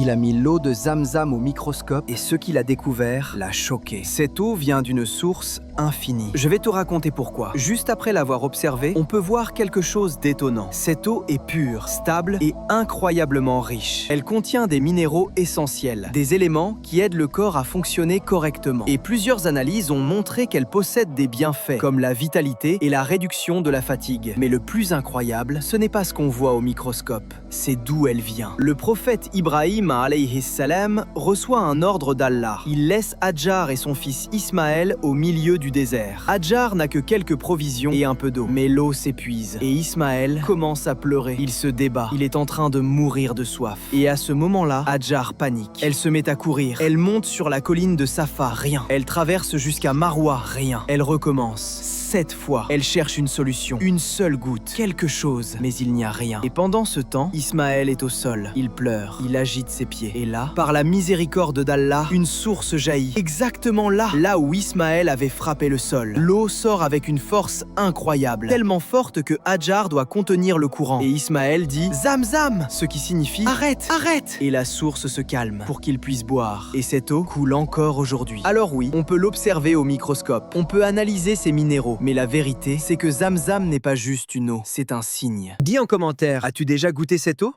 Il a mis l'eau de Zamzam au microscope et ce qu'il a découvert l'a choqué. Cette eau vient d'une source infinie. Je vais te raconter pourquoi. Juste après l'avoir observée, on peut voir quelque chose d'étonnant. Cette eau est pure, stable et incroyablement riche. Elle contient des minéraux essentiels, des éléments qui aident le corps à fonctionner correctement. Et plusieurs analyses ont montré qu'elle possède des bienfaits, comme la vitalité et la réduction de la fatigue. Mais le plus incroyable, ce n'est pas ce qu'on voit au microscope, c'est d'où elle vient. Le prophète Ibrahim alayhi salam reçoit un ordre d'Allah. Il laisse Hadjar et son fils Ismaël au milieu du désert. Hadjar n'a que quelques provisions et un peu d'eau, mais l'eau s'épuise et Ismaël commence à pleurer. Il se débat, il est en train de mourir de soif. Et à ce moment-là, Hadjar panique. Elle se met à courir, elle monte sur la colline de Safa, rien. Elle traverse jusqu'à Marwa, rien. Elle recommence. 7 fois, elle cherche une solution, une seule goutte, quelque chose, mais il n'y a rien. Et pendant ce temps, Ismaël est au sol. Il pleure, il agite ses pieds. Et là, par la miséricorde d'Allah, une source jaillit. Exactement là où Ismaël avait frappé le sol. L'eau sort avec une force incroyable, tellement forte que Hadjar doit contenir le courant. Et Ismaël dit « Zamzam !» ce qui signifie « Arrête, arrête !» Et la source se calme pour qu'il puisse boire. Et cette eau coule encore aujourd'hui. Alors oui, on peut l'observer au microscope. On peut analyser ses minéraux. Mais la vérité, c'est que Zamzam n'est pas juste une eau, c'est un signe. Dis en commentaire, as-tu déjà goûté cette eau ?